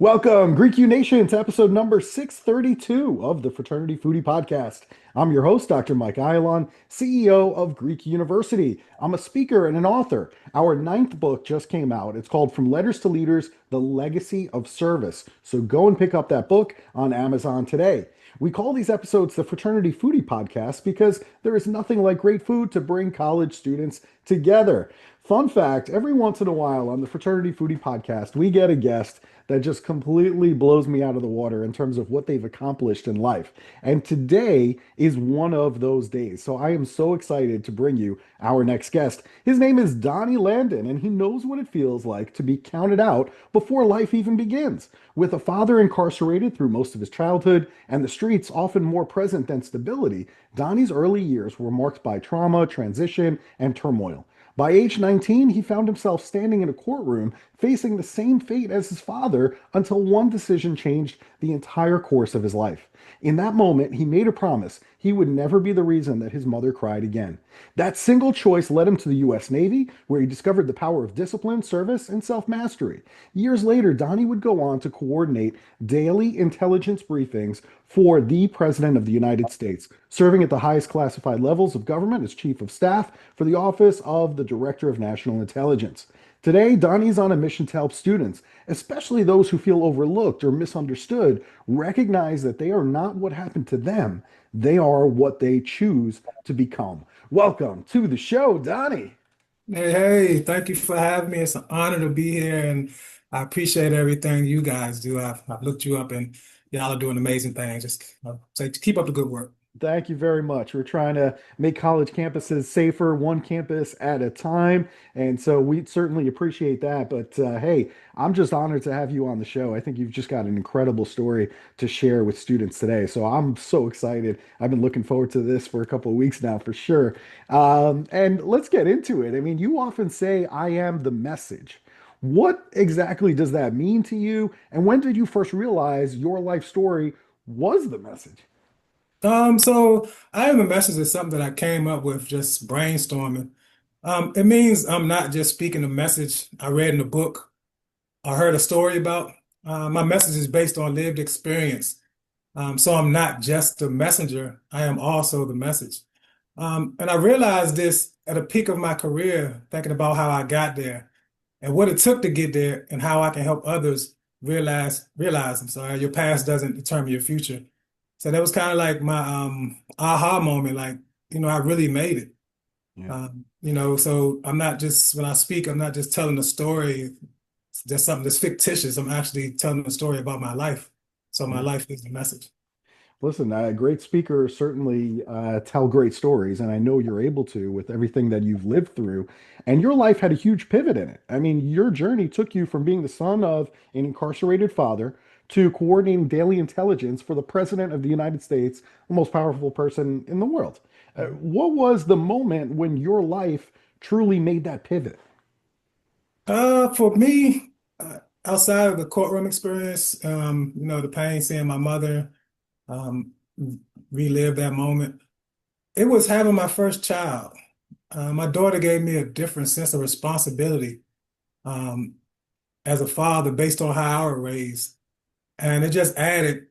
Welcome, Greek U Nation, to episode number 632 of the Fraternity Foodie Podcast. I'm your host, Dr. Mike Ayalon, CEO of Greek University. I'm a speaker and an author. Our ninth book just came out. It's called From Letters to Leaders, The Legacy of Service. So go and pick up that book on Amazon today. We call these episodes the Fraternity Foodie Podcast because there is nothing like great food to bring college students together. Fun fact, every once in a while on the Fraternity Foodie Podcast, we get a guest that just completely blows me out of the water in terms of what they've accomplished in life. And today is one of those days. So I am so excited to bring you our next guest. His name is Donnie Landon, and he knows what it feels like to be counted out before life even begins. With a father incarcerated through most of his childhood and the streets often more present than stability, Donnie's early years were marked by trauma, transition, and turmoil. By age 19, he found himself standing in a courtroom facing the same fate as his father until one decision changed the entire course of his life. In that moment, he made a promise he would never be the reason that his mother cried again. That single choice led him to the U.S. Navy, where he discovered the power of discipline, service, and self-mastery. Years later, Donnie would go on to coordinate daily intelligence briefings for the President of the United States, serving at the highest classified levels of government as Chief of Staff for the Office of the Director of National Intelligence. Today, Donnie's on a mission to help students, especially those who feel overlooked or misunderstood, recognize that they are not what happened to them. They are what they choose to become. Welcome to the show, Donnie. Hey, thank you for having me. It's an honor to be here, and I appreciate everything you guys do. I've looked you up, and y'all are doing amazing things. Just say keep up the good work. Thank you very much. We're trying to make college campuses safer, one campus at a time. And so we certainly appreciate that. But hey, I'm just honored to have you on the show. I think you've just got an incredible story to share with students today. So I'm so excited. I've been looking forward to this for a couple of weeks now, for sure. And let's get into it. I mean, you often say, I am the message. What exactly does that mean to you? And when did you first realize your life story was the message? So I have a message is something that I came up with just brainstorming. It means I'm not just speaking a message I read in a book or heard a story about. My message is based on lived experience. So I'm not just the messenger, I am also the message. And I realized this at a peak of my career, thinking about how I got there and what it took to get there and how I can help others realize, I'm sorry, your past doesn't determine your future. So that was kind of like my aha moment, like, I really made it. Yeah. So I'm not just, when I speak, I'm not just telling a story, it's just something that's fictitious. I'm actually telling a story about my life. So my Yeah. life is the message. Listen, great speakers certainly tell great stories, and I know you're able to with everything that you've lived through. And your life had a huge pivot in it. I mean, your journey took you from being the son of an incarcerated father to coordinating daily intelligence for the President of the United States, the most powerful person in the world. What was the moment when your life truly made that pivot? For me, outside of the courtroom experience, the pain, seeing my mother, um, relive that moment. It was having my first child. My daughter gave me a different sense of responsibility um, as a father based on how I was raised. And it just added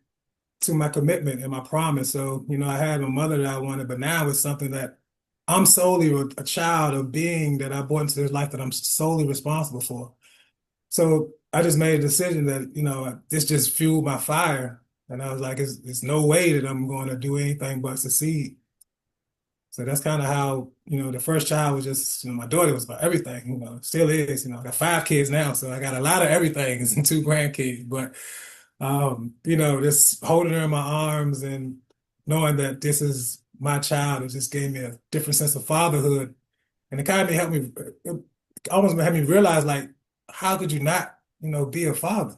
to my commitment and my promise. So, I had a mother that I wanted, but now it's something that I'm solely a child of being that I brought into this life that I'm solely responsible for. So I just made a decision that, this just fueled my fire. And I was like, it's no way that I'm going to do anything but succeed. So that's kind of how, the first child was just, my daughter was about everything, still is, I got 5 kids now, so I got a lot of everything and 2 grandkids. But, just holding her in my arms and knowing that this is my child, it just gave me a different sense of fatherhood. And it kind of helped me, it almost made me realize, like, how could you not, be a father?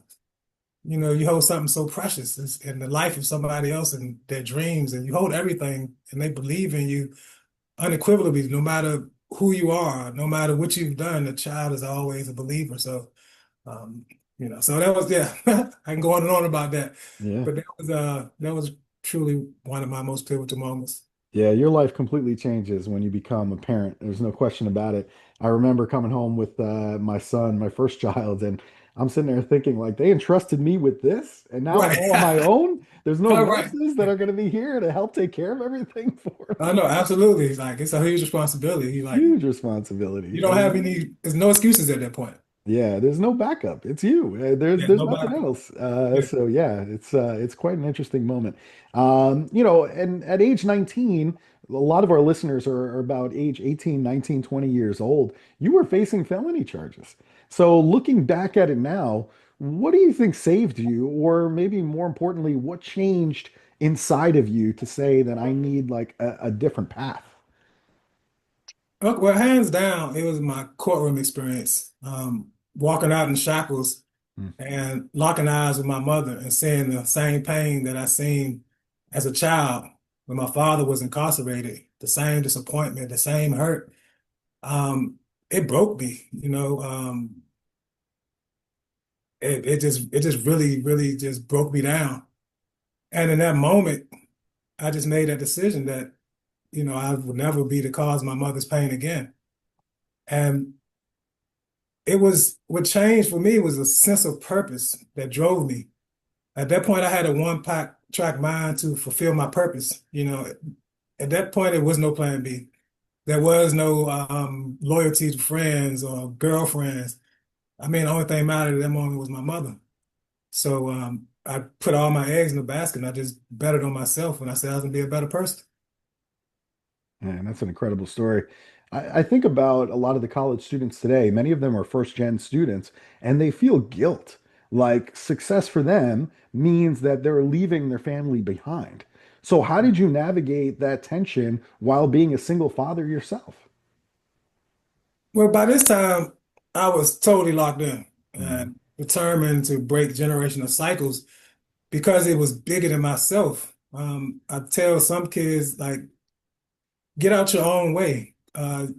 You hold something so precious in the life of somebody else and their dreams, and you hold everything and they believe in you unequivocally, no matter who you are, no matter what you've done, the child is always a believer. So, So that was, yeah, I can go on and on about that. Yeah. But that was truly one of my most pivotal moments. Yeah, your life completely changes when you become a parent. There's no question about it. I remember coming home with my son, my first child, and I'm sitting there thinking, like, they entrusted me with this, and now I'm Right. all on my own. There's no All right. nurses that are going to be here to help take care of everything for I me. know, absolutely. Like it's a huge responsibility. Like Huge responsibility. you don't have there's no excuses at that point. Yeah, there's no backup. It's you. There's Yeah, there's no nothing backup. else. Yeah. So yeah, it's quite an interesting moment. And at age 19, a lot of our listeners are about age 18, 19, 20 years old. You were facing felony charges. So looking back at it now, what do you think saved you, or maybe more importantly, what changed inside of you to say that I need like a different path? Well, hands down, it was my courtroom experience. Walking out in shackles Mm. and locking eyes with my mother and seeing the same pain that I seen as a child when my father was incarcerated, the same disappointment, the same hurt. Um, it broke me, it just really, really just broke me down. And in that moment, I just made that decision that, I would never be the cause of my mother's pain again. And it was what changed for me was a sense of purpose that drove me. At that point, I had a one pack track mind to fulfill my purpose. At that point, it was no plan B. There was no loyalty to friends or girlfriends. I mean, the only thing mattered at that moment was my mother. So I put all my eggs in the basket and I just betted on myself when I said I was gonna be a better person. Man, that's an incredible story. I think about a lot of the college students today. Many of them are first gen students, and they feel guilt. Like success for them means that they're leaving their family behind. So, how did you navigate that tension while being a single father yourself? Well, by this time, I was totally locked in Mm. and determined to break generational cycles because it was bigger than myself. I tell some kids, like, get out your own way.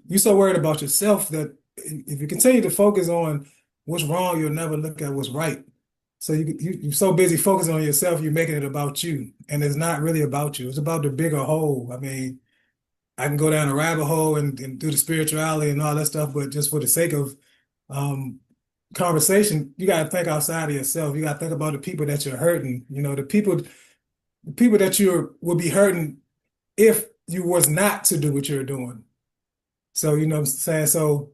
You're so worried about yourself that if you continue to focus on what's wrong, you'll never look at what's right. So you're so busy focusing on yourself, you're making it about you. And it's not really about you. It's about the bigger whole. I mean, I can go down a rabbit hole and do the spirituality and all that stuff, but just for the sake of um, conversation, you got to think outside of yourself. You got to think about the people that you're hurting. The people that you will be hurting if you was not to do what you're doing. So, you know what I'm saying? So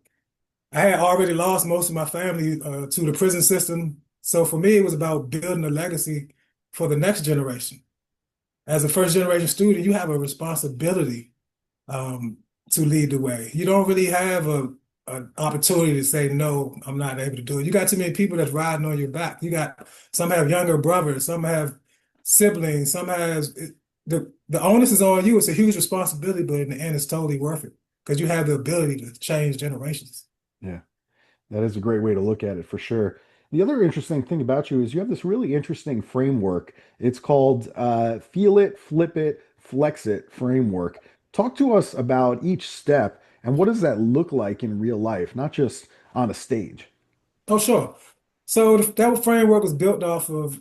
I had already lost most of my family to the prison system. So for me, it was about building a legacy for the next generation. As a first generation student, you have a responsibility um, to lead the way. You don't really have an opportunity to say, no, I'm not able to do it. You got too many people that's riding on your back. Some have younger brothers, some have siblings, the onus is on you. It's a huge responsibility, but in the end, it's totally worth it because you have the ability to change generations. Yeah. That is a great way to look at it for sure. The other interesting thing about you is you have this really interesting framework. It's called Feel It, Flip It, Flex It framework. Talk to us about each step and what does that look like in real life, not just on a stage. Oh, sure. So that framework was built off of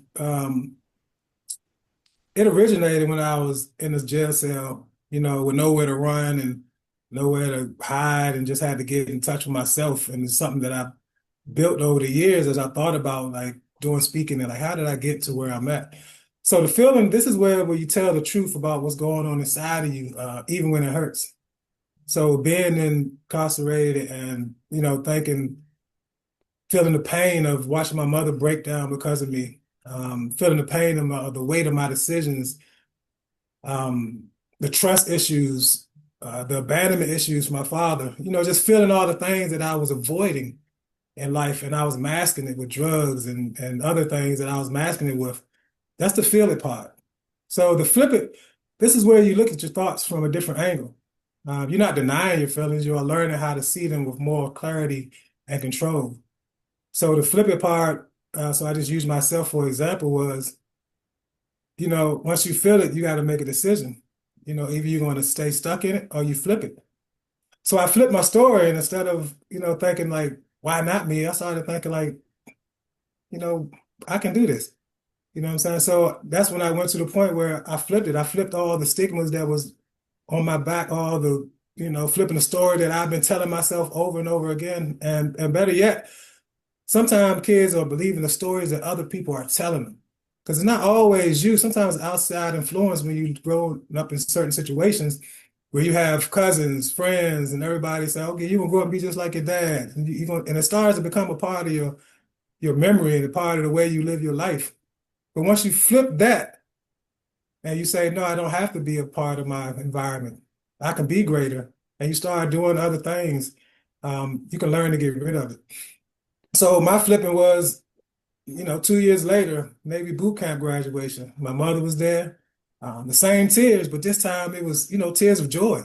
it originated when I was in this jail cell, with nowhere to run and nowhere to hide and just had to get in touch with myself. And it's something that I built over the years as I thought about like doing speaking and like, how did I get to where I'm at? So the feeling, this is where you tell the truth about what's going on inside of you, even when it hurts. So being incarcerated and, feeling the pain of watching my mother break down because of me, feeling the pain of the weight of my decisions, um, the trust issues, the abandonment issues from my father, just feeling all the things that I was avoiding in life and I was masking it with drugs and other things that I was masking it with. That's the feel it part. So the flip it, this is where you look at your thoughts from a different angle. You're not denying your feelings, you are learning how to see them with more clarity and control. So the flip it part, so I just use myself for example, was once you feel it, you got to make a decision. Either you're going to stay stuck in it or you flip it. So I flipped my story, and instead of, thinking like, why not me? I started thinking like, I can do this. You know what I'm saying? So that's when I went to the point where I flipped it. I flipped all the stigmas that was on my back, all the, flipping the story that I've been telling myself over and over again. And better yet, sometimes kids are believing the stories that other people are telling them. Because it's not always you. Sometimes outside influence when you grow up in certain situations where you have cousins, friends, and everybody say, okay, you're gonna grow up and be just like your dad. And it starts to become a part of your memory and a part of the way you live your life. But once you flip that and you say, no, I don't have to be a part of my environment. I can be greater. And you start doing other things, you can learn to get rid of it. So my flipping was, 2 years later, Navy boot camp graduation. My mother was there. The same tears, but this time it was, tears of joy.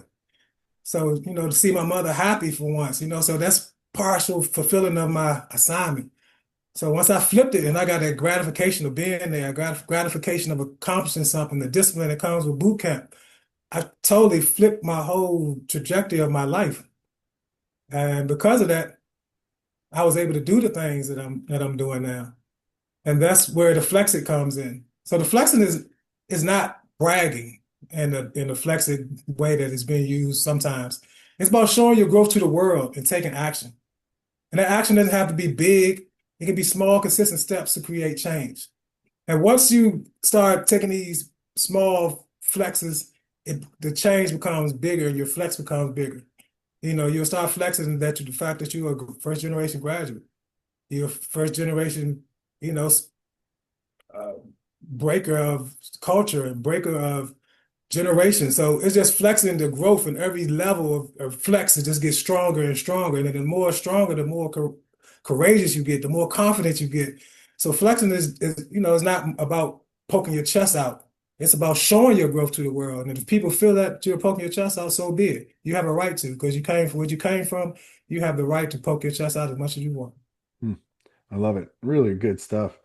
So, to see my mother happy for once, so that's partial fulfilling of my assignment. So once I flipped it and I got that gratification of being there, gratification of accomplishing something, the discipline that comes with boot camp, I totally flipped my whole trajectory of my life. And because of that, I was able to do the things that I'm doing now. And that's where the flexit comes in. So the flexing is not bragging in the flexit way that it's being used sometimes. It's about showing your growth to the world and taking action. And that action doesn't have to be big. It can be small, consistent steps to create change. And once you start taking these small flexes, the change becomes bigger, your flex becomes bigger. You'll start flexing the fact that you're a first generation graduate. You're first generation, you know, uh, breaker of culture and breaker of generation. So it's just flexing the growth in every level of flex. It just gets stronger and stronger. And then the more stronger, the more courageous you get, the more confident you get. So flexing is not about poking your chest out. It's about showing your growth to the world. And if people feel that you're poking your chest out, so be it. You have a right to, because you came from where you came from. You have the right to poke your chest out as much as you want. Hmm. I love it. Really good stuff.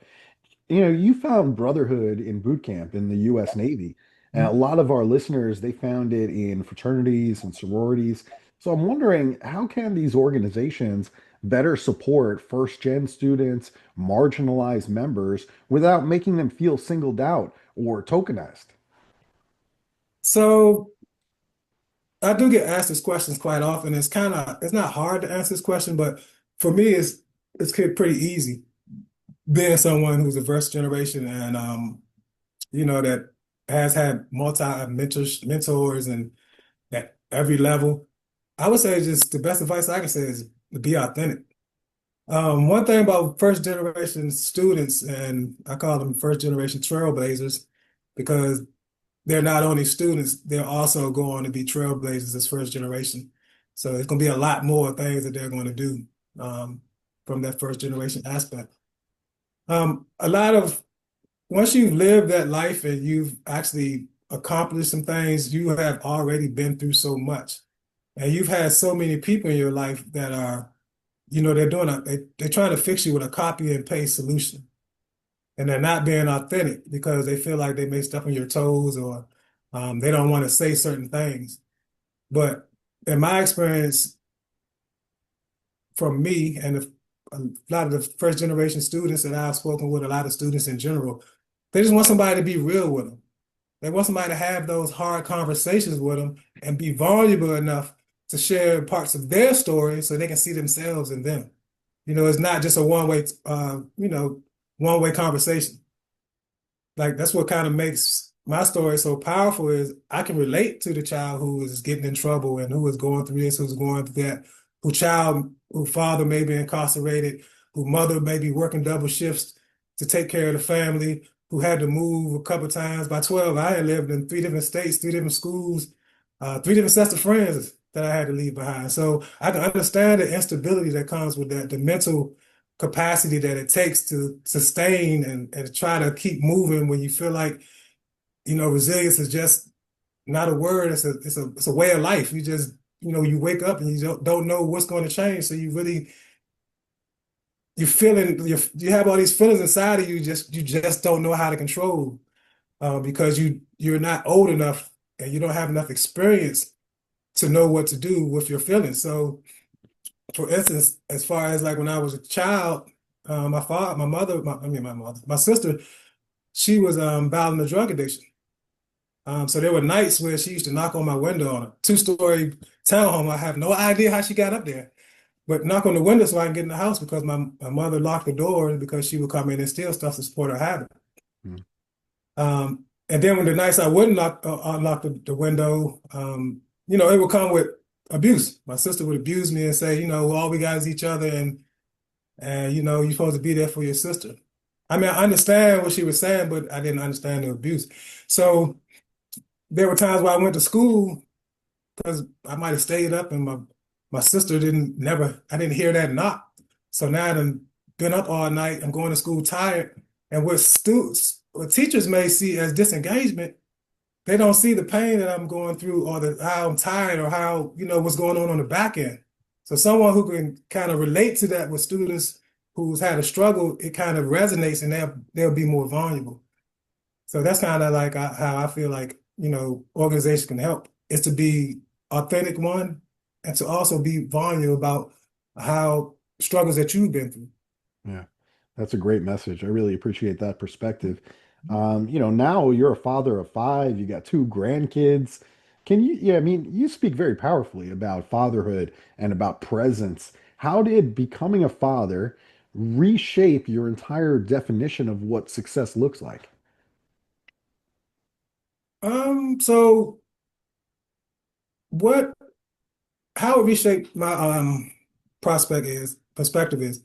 You found brotherhood in boot camp in the U.S. Navy. And a Mhm. lot of our listeners, they found it in fraternities and sororities. So I'm wondering, how can these organizations better support first gen students, marginalized members, without making them feel singled out or tokenized? So I do get asked this questions quite often. It's not hard to answer this question, but for me, it's pretty easy being someone who's a first generation and that has had multi mentors and at every level. I would say just the best advice I can say is to be authentic. One thing about first generation students, and I call them first generation trailblazers, because they're not only students, they're also going to be trailblazers as first generation. So it's going to be a lot more things that they're going to do from that first generation aspect. A lot of Once you've lived that life and you've actually accomplished some things, you have already been through so much. And you've had so many people in your life that are, they're trying to fix you with a copy and paste solution. And they're not being authentic because they feel like they may step on your toes or they don't want to say certain things. But in my experience, from me and a lot of the first generation students that I've spoken with, a lot of students in general, they just want somebody to be real with them. They want somebody to have those hard conversations with them and be vulnerable enough to share parts of their story so they can see themselves in them. It's not just a one-way conversation. Like that's what kind of makes my story so powerful is I can relate to the child who is getting in trouble and who is going through this, who's going through that, who father may be incarcerated, who mother may be working double shifts to take care of the family, who had to move a couple times. By 12, I had lived in 3 different states, 3 different schools, 3 different sets of friends that I had to leave behind. So I can understand the instability that comes with that, the mental capacity that it takes to sustain and try to keep moving when you feel like, resilience is just not a word. It's a way of life. You just, you wake up and you don't know what's going to change. So you have all these feelings inside of you, you just don't know how to control because you're not old enough and you don't have enough experience to know what to do with your feelings. So for instance, as far as like when I was a child, my sister, she was battling a drug addiction. So there were nights where she used to knock on my window on a two-story townhome. I have no idea how she got up there, but knock on the window so I can get in the house because my mother locked the door because she would come in and steal stuff to support her habit. Mm. And then when the nights I wouldn't unlock the window, it would come with abuse. My sister would abuse me and say, all we got is each other, and you're supposed to be there for your sister. I mean, I understand what she was saying, but I didn't understand the abuse. So there were times where I went to school because I might have stayed up and my sister I didn't hear that knock. So now I've been up all night. I'm going to school tired. And what teachers may see as disengagement, they don't see the pain that I'm going through or how I'm tired or how, what's going on the back end. So someone who can kind of relate to that with students who's had a struggle, it kind of resonates and they'll be more vulnerable. So that's kind of like how I feel like, organizations can help is to be authentic one and to also be vulnerable about how struggles that you've been through. Yeah, that's a great message. I really appreciate that perspective. Now you're a father of five, you got two grandkids. Yeah, I mean, you speak very powerfully about fatherhood and about presence. How did becoming a father reshape your entire definition of what success looks like? So what how it reshaped my perspective is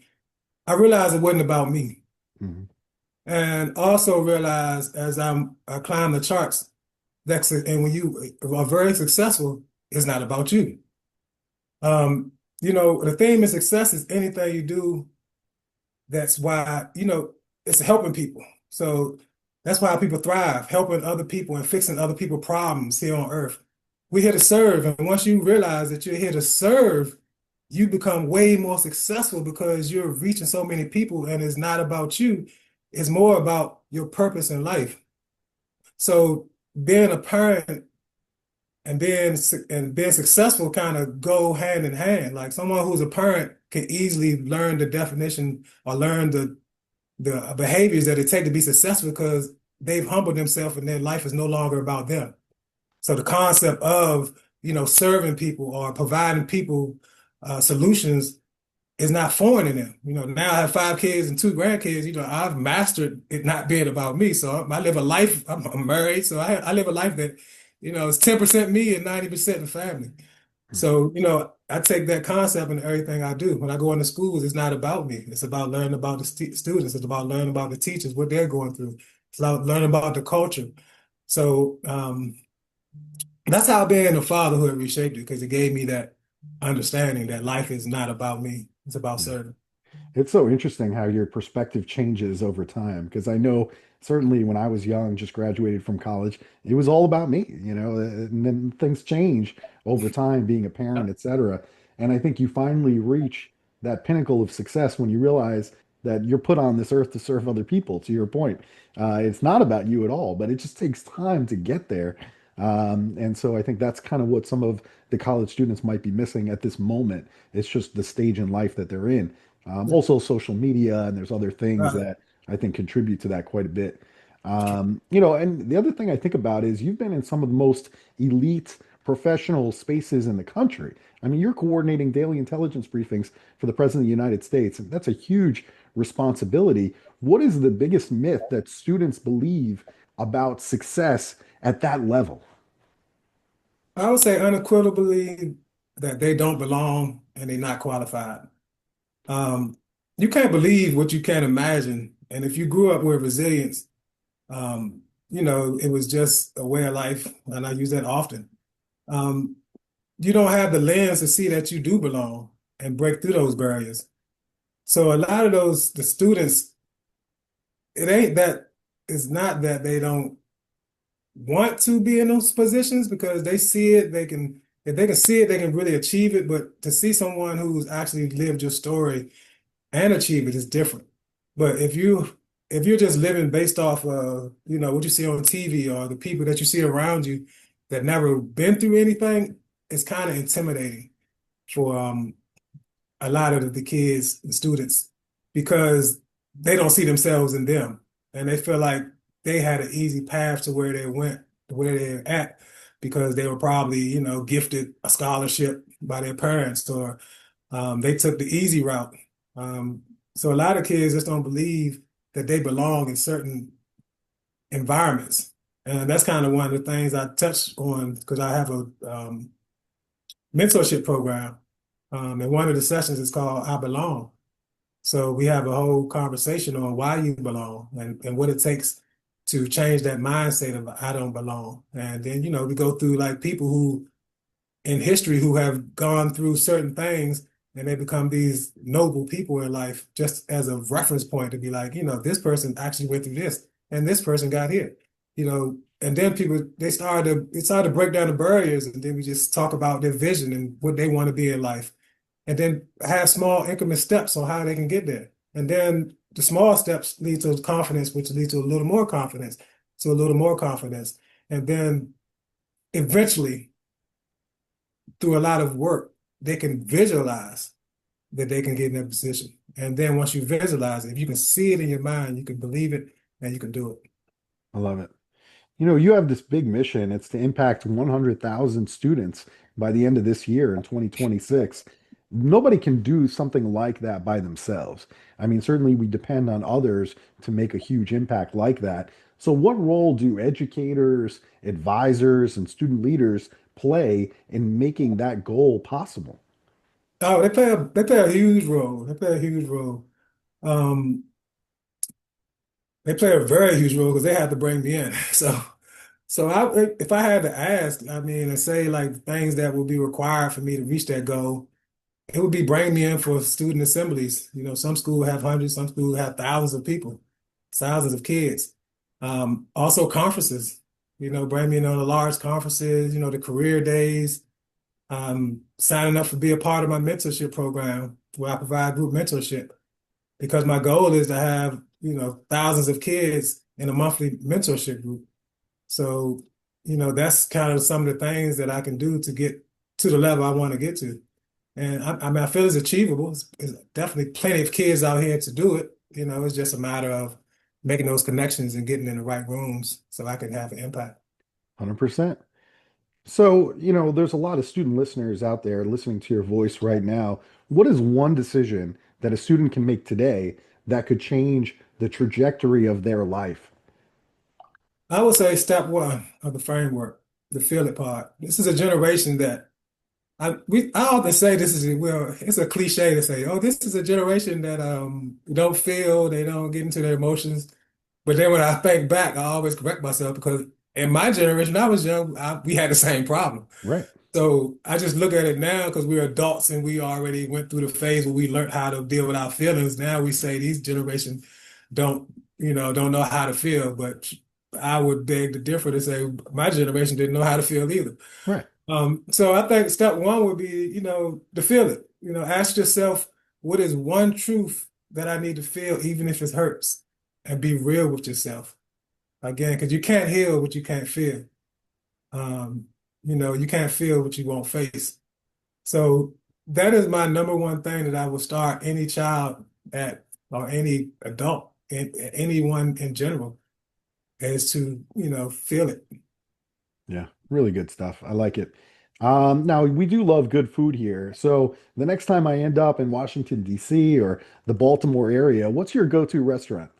I realized it wasn't about me. Mhm. And also realized as I climb the charts, and when you are very successful, it's not about you. The theme of success is anything you do that's why, it's helping people. So that's why people thrive, helping other people and fixing other people's problems here on earth. We're here to serve. And once you realize that you're here to serve, you become way more successful because you're reaching so many people and it's not about you. It's more about your purpose in life. So being a parent and being successful kind of go hand in hand. Like someone who's a parent can easily learn the definition or learn the behaviors that it take to be successful because they've humbled themselves and their life is no longer about them. So the concept of, serving people or providing people solutions is not foreign to them. Now I have 5 kids and 2 grandkids. I've mastered it not being about me. So I live a life. I'm married, so I live a life that, is 10% me and 90% the family. So, I take that concept in everything I do. When I go into schools, it's not about me. It's about learning about the students. It's about learning about the teachers, what they're going through. It's about learning about the culture. So that's how being a fatherhood reshaped it because it gave me that understanding that life is not about me. It's about serving. It's so interesting how your perspective changes over time because I know certainly when I was young, just graduated from college, it was all about me, and then things change over time, being a parent, etc. And I think you finally reach that pinnacle of success when you realize that you're put on this earth to serve other people, to your point. It's not about you at all, but it just takes time to get there. And so I think that's kind of what some of the college students might be missing at this moment. It's just the stage in life that they're in. Also, social media, and there's other things Right. that I think contribute to that quite a bit. And the other thing I think about is you've been in some of the most elite professional spaces in the country. I mean, you're coordinating daily intelligence briefings for the President of the United States, and that's a huge responsibility. What is the biggest myth that students believe about success at that level? I would say unequivocally that they don't belong and they're not qualified. Um, you can't believe what you can't imagine. And if you grew up with resilience, it was just a way of life, and I use that often. Um, you don't have the lens to see that you do belong and break through those barriers. So a lot of the students, it ain't that, it's not that they don't want to be in those positions because they see it, if they can see it, they can really achieve it. But to see someone who's actually lived your story and achieve it is different. But if you're just living based off of, what you see on TV or the people that you see around you that never been through anything, it's kind of intimidating for a lot of the kids, the students. because they don't see themselves in them. And they feel like they had an easy path to where they went, to where they're at, because they were probably, gifted a scholarship by their parents, or they took the easy route. Um, so a lot of kids just don't believe that they belong in certain environments. And that's kind of one of the things I touched on because I have a mentorship program. And one of the sessions is called I Belong. So we have a whole conversation on why you belong and what it takes to change that mindset of I don't belong. And then, we go through like people who in history who have gone through certain things and they become these noble people in life just as a reference point to be like, this person actually went through this and this person got here, and then people they started to break down the barriers and then we just talk about their vision and what they want to be in life and then have small increment steps on how they can get there. And then the small steps lead to confidence, which leads to a little more confidence, to a little more confidence. And then eventually through a lot of work, they can visualize that they can get in that position. And then once you visualize it, if you can see it in your mind, you can believe it and you can do it. I love it. You have this big mission. It's to impact 100,000 students by the end of this year in 2026. Nobody can do something like that by themselves. I mean, certainly we depend on others to make a huge impact like that. So, what role do educators, advisors, and student leaders play in making that goal possible? Oh, they play a huge role. They play a huge role. Um, they play a very huge role because they had to bring me in. If I had to ask, I mean, and say like things that would be required for me to reach that goal, it would be bring me in for student assemblies. Some schools have hundreds, some schools have thousands of people, thousands of kids. Also conferences, bring me in on the large conferences, the career days, signing up to be a part of my mentorship program where I provide group mentorship because my goal is to have, thousands of kids in a monthly mentorship group. So, that's kind of some of the things that I can do to get to the level I want to get to. And I mean, I feel it's achievable. It's definitely plenty of kids out here to do it. It's just a matter of making those connections and getting in the right rooms so I can have an impact. 100%. So, there's a lot of student listeners out there listening to your voice right now. What is one decision that a student can make today that could change the trajectory of their life? I would say step one of the framework, the feel it part. This is a generation that I often say this is well, it's a cliche to say, oh, this is a generation that don't feel, they don't get into their emotions. But then when I think back, I always correct myself because in my generation, I was young, we had the same problem. Right. So I just look at it now because we're adults and we already went through the phase where we learned how to deal with our feelings. Now we say these generations don't, don't know how to feel. But I would beg to differ to say my generation didn't know how to feel either. Right. So I think step one would be, to feel it. Ask yourself, what is one truth that I need to feel, even if it hurts, and be real with yourself. Again, because you can't heal what you can't feel. Um, you can't feel what you won't face. So that is my number one thing that I would start any child at, or any adult, anyone in general, is to, feel it. Yeah, really good stuff. I like it. Now, we do love good food here. So the next time I end up in Washington, D.C. or the Baltimore area, what's your go-to restaurant?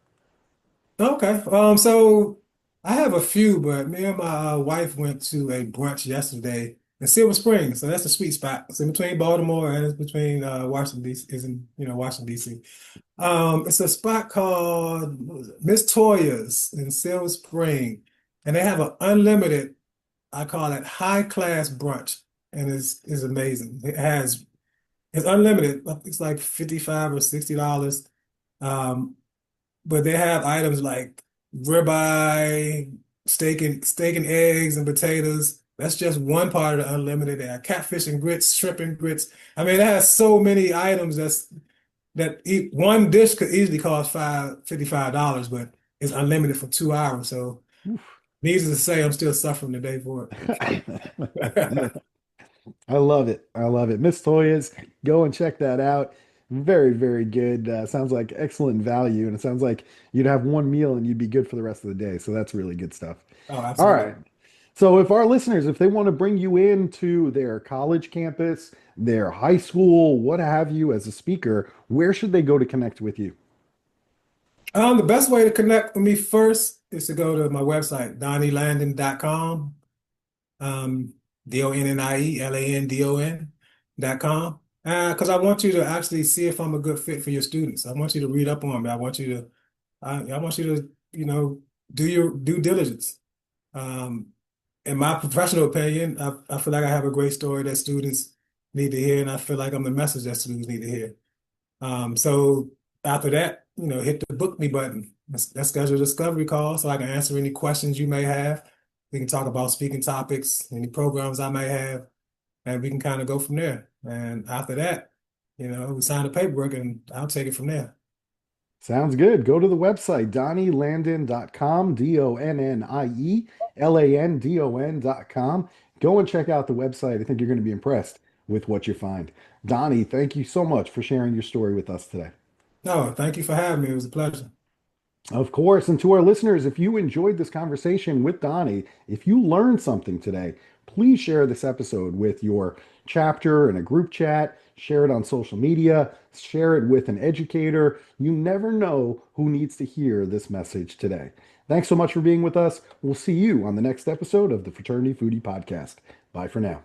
Okay. So I have a few, but me and my wife went to a brunch yesterday in Silver Spring. So that's a sweet spot. It's in between Baltimore and it's between Washington DC is in, Washington DC. It's a spot called what was it? Miss Toya's in Silver Spring. And they have an unlimited, I call it high class brunch. And it's amazing. It's unlimited. It's like 55 or $60. Um, but they have items like ribeye, steak and eggs and potatoes. That's just one part of the unlimited. They have catfish and grits, shrimp and grits. I mean, it has so many items one dish could easily cost $55, but it's unlimited for 2 hours. So Oof. needless to say, I'm still suffering today for it. I love it. I love it. Miss Toya's, go and check that out. Very, very good. Sounds like excellent value, and it sounds like you'd have one meal and you'd be good for the rest of the day. So that's really good stuff. Oh, All right. absolutely. So if our listeners, if they want to bring you into their college campus, their high school, what have you, as a speaker, where should they go to connect with you? The best way to connect with me first is to go to my website, donnielandon.com. DonnieLandon.com. Because I want you to actually see if I'm a good fit for your students. I want you to read up on me. I want you to, do your due diligence. Um, in my professional opinion, I feel like I have a great story that students need to hear, and I feel like I'm the message that students need to hear. So after that, hit the book me button. Let's schedule a discovery call so I can answer any questions you may have. We can talk about speaking topics, any programs I may have, and we can kind of go from there. And after that, we sign the paperwork and I'll take it from there. Sounds good. Go to the website, donnielandon.com, DonnieLandon.com. Go and check out the website. I think you're going to be impressed with what you find. Donnie, thank you so much for sharing your story with us today. No, thank you for having me. It was a pleasure. Of course. And to our listeners, if you enjoyed this conversation with Donnie, if you learned something today, please share this episode with your chapter in a group chat, share it on social media, share it with an educator. You never know who needs to hear this message today. Thanks so much for being with us. We'll see you on the next episode of the Fraternity Foodie Podcast. Bye for now.